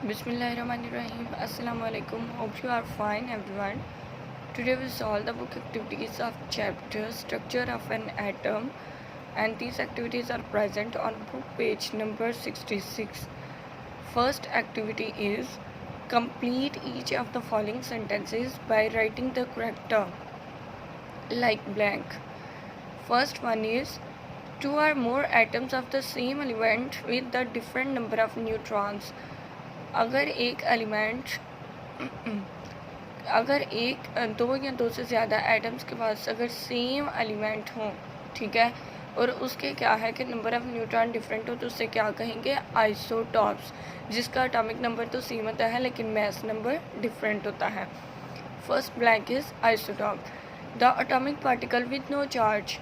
Bismillahirrahmanirrahim. Assalamu alaikum. Hope you are fine, everyone. Today we solve the book activities of chapter Structure of an Atom, and these activities are present on book page number 66. First activity is complete each of the following sentences by writing the correct term like blank. First one is two or more atoms of the same element with the different number of neutrons. अगर दो या दो से ज़्यादा atoms के पास अगर same element हो, ठीक है, और उसके क्या है कि नंबर ऑफ न्यूट्रॉन डिफरेंट हो, तो उससे क्या कहेंगे, आइसोटॉप्स, जिसका एटॉमिक नंबर तो सेम होता है लेकिन मैस नंबर डिफरेंट होता है. First blank is isotope. The atomic particle with no charge.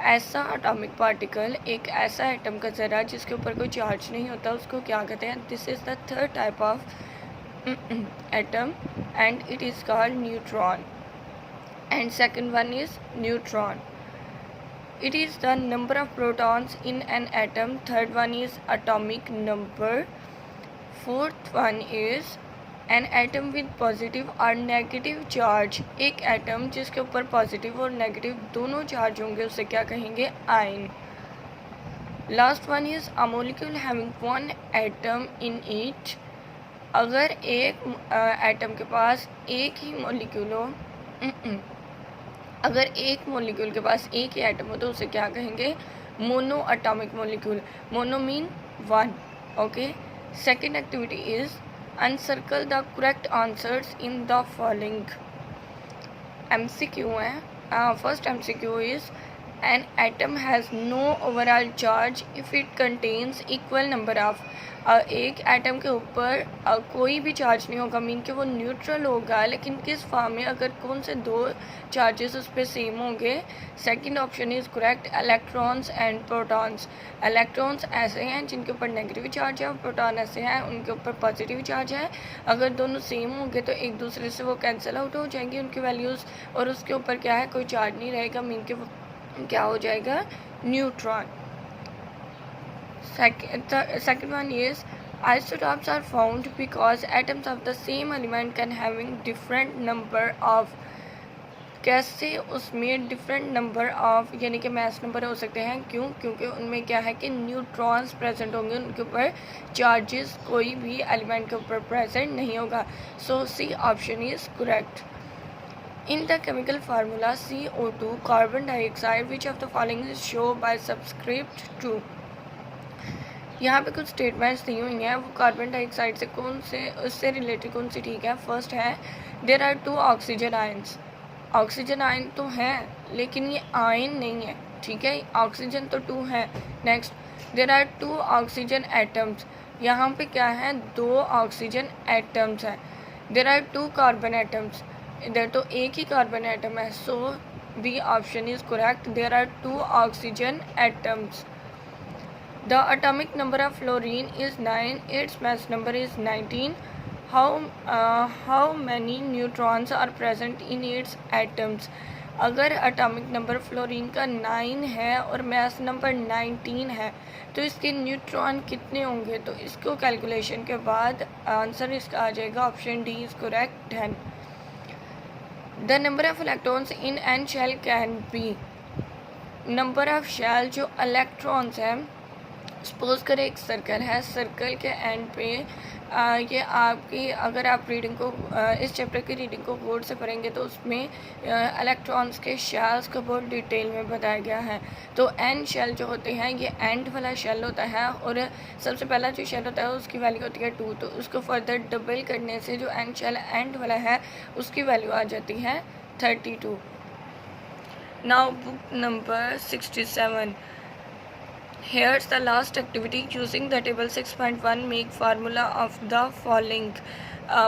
ऐसा एटॉमिक पार्टिकल, एक ऐसा एटम का ज़रा जिसके ऊपर कोई चार्ज नहीं होता, उसको क्या कहते हैं. This is the third type of atom and it is called neutron. And second one is neutron. It is the number of protons in an atom. Third one is atomic number. Fourth one is an atom with positive और negative charge. एक atom जिसके ऊपर positive और negative दोनों charge होंगे, उसे क्या कहेंगे, ion. Last one is a molecule having one atom in it. अगर एक एटम के पास एक ही मॉलिक्यूल हो, अगर एक मॉलिक्यूल के पास एक ही एटम हो, तो उसे क्या कहेंगे, mono atomic molecule. Mono mean one. Okay. Second activity is uncircle the correct answers in the following. MCQ है. First MCQ is an atom has no overall charge if it contains equal number of. एक atom के ऊपर कोई भी charge नहीं होगा, mean कि वो न्यूट्रल होगा, लेकिन किस फॉर्म में, अगर कौन से दो चार्जेस उस पर सेम होंगे. Second option is correct. Electrons and protons. Electrons ऐसे हैं जिनके ऊपर नेगेटिव चार्ज है, और प्रोटॉन ऐसे हैं उनके ऊपर पॉजिटिव चार्ज है. अगर दोनों सेम होंगे तो एक दूसरे से वो कैंसिल आउट हो जाएंगी उनकी वैल्यूज़, और उसके ऊपर क्या है, कोई चार्ज नहीं रहेगा, मीन कि वो क्या हो जाएगा, neutron. Second one is isotopes are found because atoms of the same element can having different number of. कैसे उसमें डिफरेंट नंबर ऑफ यानी कि मैस नंबर हो सकते हैं. क्यों? क्योंकि उनमें क्या है कि न्यूट्रॉन्स प्रेजेंट होंगे, उनके ऊपर चार्जेस कोई भी एलिमेंट के ऊपर प्रेजेंट नहीं होगा. So C option is correct. In the chemical formula CO2, carbon dioxide, which of the following is shown by subscript 2. यहाँ पे कुछ स्टेटमेंट्स दी हुई हैं, वो कार्बन डाइऑक्साइड से कौन से, उससे रिलेटेड कौन सी ठीक है. फर्स्ट है there are two oxygen ions. Oxygen ion तो हैं लेकिन ये आयन नहीं है, ठीक है, ऑक्सीजन तो टू है. Next there are two oxygen atoms. यहाँ पे क्या है, दो ऑक्सीजन एटम्स हैं. There are two carbon atoms. इधर तो एक ही कार्बन एटम है, so B option is correct. There are two oxygen atoms. The atomic number of fluorine is 9. Its mass number is 19. How many neutrons are present in its atoms? अगर atomic number fluorine का 9 है और mass number 19 है, तो इसके neutron कितने होंगे. तो इसको कैलकुलेशन के बाद आंसर इसका आ जाएगा, option D is correct, 10. The number of electrons in n shell can be. Number of shell जो इलेक्ट्रॉन्स हैं, सपोज करें एक सर्कल है, सर्कल के एंड पे ये आपकी, अगर आप रीडिंग को इस चैप्टर की रीडिंग को गौर से पढ़ेंगे तो उसमें इलेक्ट्रॉन्स के शेल्स को बहुत डिटेल में बताया गया है. तो एन शेल जो होते हैं, ये एंड वाला शेल होता है, और सबसे पहला जो शेल होता है उसकी वैल्यू होती है 2. तो उसको फर्दर डबल करने से जो एन शेल एंड वाला है उसकी वैल्यू आ जाती है 32. Now book number 67. Here's the last activity. Using the table 6.1 make formula of the following.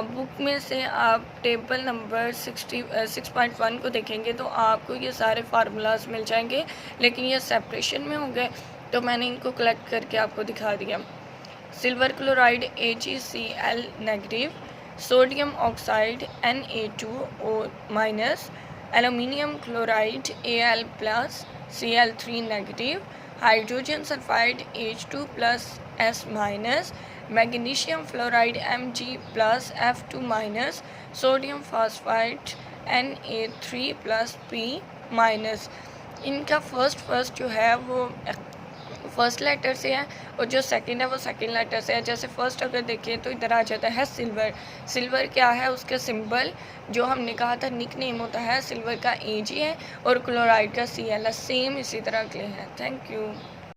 Book में से आप टेबल नंबर 6.1 को देखेंगे तो आपको ये सारे फार्मूलाज मिल जाएंगे, लेकिन ये सेपरेशन में होंगे, तो मैंने इनको कलेक्ट करके आपको दिखा दिया. Silver chloride AgCl negative, sodium oxide Na2O minus, aluminium chloride Al plus, Cl3 negative, hydrogen sulphide H2 plus S minus, magnesium fluoride Mg+F2-, sodium phosphide Na3+P-। इनका फर्स्ट जो है वो फर्स्ट लेटर से है और जो सेकंड है वो सेकंड लेटर से है। जैसे फर्स्ट अगर देखें तो इधर आ जाता है सिल्वर। सिल्वर क्या है, उसका सिंबल जो हमने कहा था निक नेम होता है सिल्वर का Ag है और क्लोराइड का Cl है, सेम इसी तरह के हैं। Thank you.